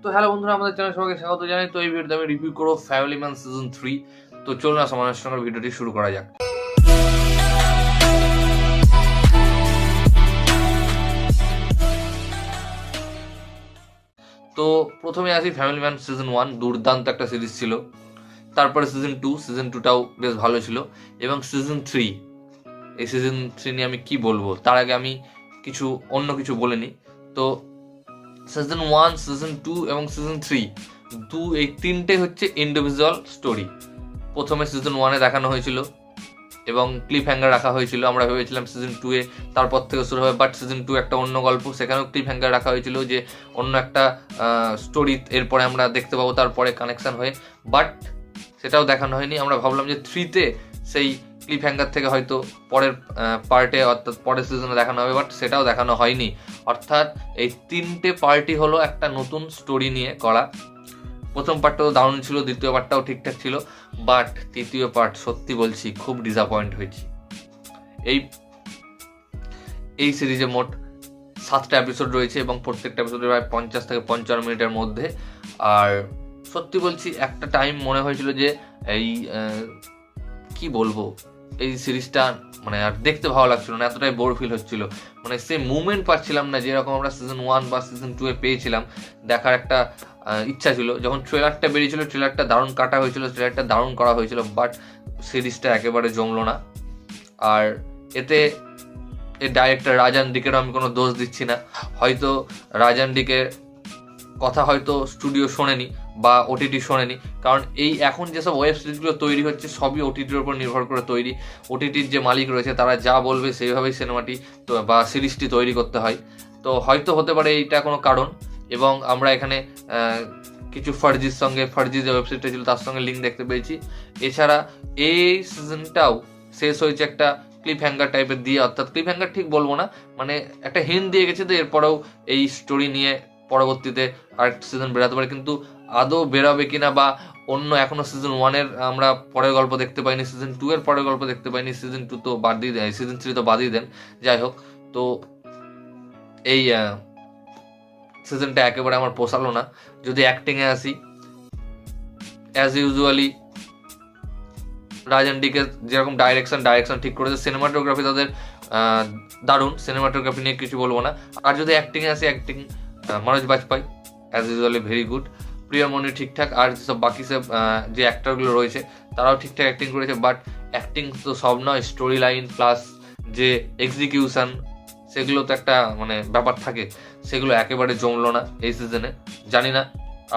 তো হ্যালো বন্ধুরা, আমাদের চ্যানেল সবাইকে স্বাগত জানাই। তো এই ভিডিওতে আমি রিভিউ করবো ফ্যামিলি ম্যান সিজন 3। তো চলুন আমার সঙ্গে ভিডিওটি শুরু করা যাক। তো প্রথমে আসি ফ্যামিলি ম্যান সিজন 1, দুর্দান্ত একটা সিরিজ ছিল। তারপরে সিজন 2টাও বেশ ভালো ছিল, এবং সিজন 3, এই সিজন 3 নিয়ে আমি কি বলবো তার আগে আমি অন্য কিছু বলে নিই। তো সিজন 1, সিজন 2 এবং সিজন 3 এই তিনটে হচ্ছে ইন্ডিভিজুয়াল স্টোরি। প্রথমে সিজন 1-এ দেখানো হয়েছিল এবং ক্লিপ হ্যাঙ্গার রাখা হয়েছিল। আমরা ভেবেছিলাম সিজন 2-এ তারপর থেকে শুরু হবে, বাট সিজন 2 একটা অন্য গল্প, সেখানেও ক্লিপ হ্যাঙ্গার রাখা হয়েছিল যে অন্য একটা স্টোরি এরপরে আমরা দেখতে পাবো তারপরে কানেকশন হয়ে, বাট সেটাও দেখানো হয়নি। আমরা ভাবলাম যে 3-তে সেই ক্লিপ হ্যাঙ্গার থেকে হয়তো পরের পার্টে অর্থাৎ পরের সিজনে দেখানো হবে, বাট সেটাও দেখানো হয়নি। অর্থাৎ এই তিনটে পার্টই হলো একটা নতুন স্টোরি নিয়ে করা। প্রথম পার্টটাও দারুণ ছিল, দ্বিতীয় পার্টটাও ঠিকঠাক ছিল, বাট তৃতীয় পার্ট সত্যি বলছি খুব ডিসঅ্যাপয়েন্ট হয়েছি। এই সিরিজে মোট 7টা এপিসোড রয়েছে এবং প্রত্যেকটা এপিসোডে প্রায় 50 থেকে 55 মিনিটের মধ্যে। আর সত্যি বলছি একটা টাইম মনে হয়েছিল যে এই কি বলবো, এই সিরিজটা মানে আর দেখতে ভালো লাগছিল না, এতটাই বোর ফিল হচ্ছিল। মানে সে মুভমেন্ট পাচ্ছিলাম না যেরকম আমরা সিজন 1 বা সিজন 2-এ পেয়েছিলাম। দেখার একটা ইচ্ছা ছিল। যখন ট্রেলারটা বেরিয়েছিল, ট্রেলারটা দারুণ কাটা হয়েছিল, ট্রেলারটা দারুণ করা হয়েছিল, বাট সিরিজটা একেবারে জমলো না। আর এতে এই ডাইরেক্টর রাজান ডিকেরও আমি কোনো দোষ দিচ্ছি না। হয়তো রাজান ডিকের কথা হয়তো স্টুডিও শোনেনি বা ওটিটি শোনেনি, কারণ এই এখন যেসব ওয়েব সিরিজগুলো তৈরি হচ্ছে সবই ওটিটির উপর নির্ভর করে তৈরি। ওটিটির যে মালিক রয়েছে তারা যা বলবে সেইভাবেই সিনেমাটি বা সিরিজটি তৈরি করতে হয়। তো হয়তো হতে পারে এইটা কোনো কারণ, এবং আমরা এখানে কিছু ফার্জি যে ওয়েবসাইটটা ছিল তার সঙ্গে লিঙ্ক দেখতে পেয়েছি। এছাড়া এই সিজনটাও শেষ হয়েছে একটা ক্লিপ হ্যাঙ্গার টাইপের দিয়ে, অর্থাৎ ক্লিপ হ্যাঙ্গার ঠিক বলবো না, মানে একটা হিন্ট দিয়ে গেছে তো এরপরেও এই স্টোরি নিয়ে পরবর্তীতে আরেকটা সিজন বেরোতে পারে, কিন্তু আদৌ বেরোবে কিনা বা অন্য এখনো সিজন 1-এর আমরা পরের গল্প দেখতে পাইনি, সিজন 2-এর পরের গল্প দেখতে পাইনি, সিজন 2 তো বাদ দিয়ে দেন, সিজন 3 তো বাদই দেন। যাই হোক, তো এই সিজনটা একেবারে আমার পোষালো না। যদি অ্যাক্টিংয়ে আসি, অ্যাজ ইউজুয়ালি রাজান ডিকে যেরকম ডাইরেকশন ঠিক করেছে, সিনেমাটোগ্রাফি তাদের দারুণ, সিনেমাটোগ্রাফি নিয়ে কিছু বলবো না। আর যদি অ্যাক্টিংয়ে আসি, acting Manoj Bajpayee as usually very good, Priyamani ঠিকঠাক, আর সব বাকি সব যে অ্যাক্টরগুলো রয়েছে তারাও ঠিকঠাক অ্যাক্টিং করেছে। বাট অ্যাক্টিং তো সব নয়, স্টোরি লাইন প্লাস যে এক্সিকিউশন সেগুলো তো একটা মানে ব্যাপার থাকে, সেগুলো একেবারে জমলো না এই সিজনে। জানি না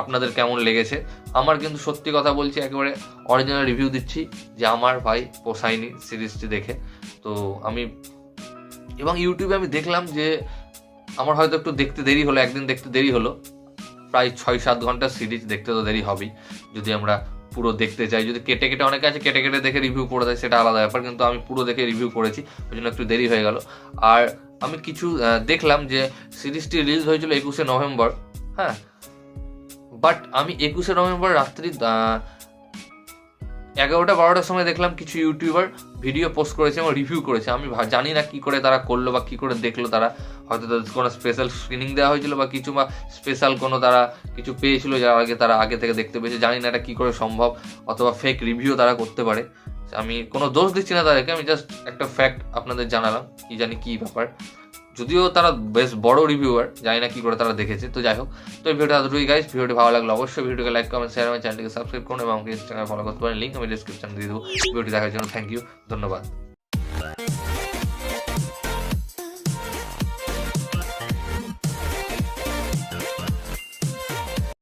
আপনাদের কেমন লেগেছে। আমার কিন্তু সত্যি কথা বলছি, একেবারে অরিজিনাল রিভিউ দিচ্ছি যে আমার ভাই পোষায়নি সিরিজটি দেখে। তো আমি এবং ইউটিউবে আমি দেখলাম যে আমার হয়তো একটু দেখতে দেরি হলো, একদিন দেখতে দেরি হলো। প্রায় 6-7 ঘন্টা সিরিজ দেখতে তো দেরি হবেই যদি আমরা পুরো দেখতে চাই। যদি কেটে কেটে অনেকে আছে কেটে কেটে দেখে রিভিউ করে দেয়, সেটা আলাদা ব্যাপার, কিন্তু আমি পুরো দেখে রিভিউ করেছি, ওই জন্য একটু দেরি হয়ে গেল। আর আমি কিছু দেখলাম যে সিরিজটি রিলিজ হয়েছিল 21শে নভেম্বর, হ্যাঁ, বাট আমি 21শে নভেম্বর রাত্রি 11টা-12টার সময় দেখলাম কিছু ইউটিউবার ভিডিও পোস্ট করেছে এবং রিভিউ করেছে। আমি জানি না কি করে তারা করলো বা কি করে দেখলো তারা, হয়তো তাদের কোনো স্পেশাল স্ক্রিনিং দেওয়া হয়েছিল বা কিছু, বা স্পেশাল কোনো তারা কিছু পেয়েছিল যার তারা আগে থেকে দেখতে পেয়েছে। জানি না এটা কি করে সম্ভব, অথবা ফেক রিভিউ তারা করতে পারে। আমি কোনো দোষ দিচ্ছি না তাদেরকে, আমি জাস্ট একটা ফ্যাক্ট আপনাদের জানালাম, কি জানি কি ব্যাপার। যদিও তারা বেশ বড় রিভিউয়ার, জানি না কি করে তারা দেখেছে। তো যাই হোক, তো এই ভিডিওটা এতটুকুই গাইস। ভিডিওটি ভালো লাগলো অবশ্যই ভিডিওকে লাইক, কমেন্ট, শেয়ার, আমার চ্যানেলটিকে সাবস্ক্রাইব করুন এবং আমাকে ইনস্টাগ্রামে ফলো করতে পারেন, লিঙ্ক আমি ডিসক্রিপশনে দিয়ে দেবো। ভিডিওটি দেখার জন্য থ্যাংক ইউ, ধন্যবাদ।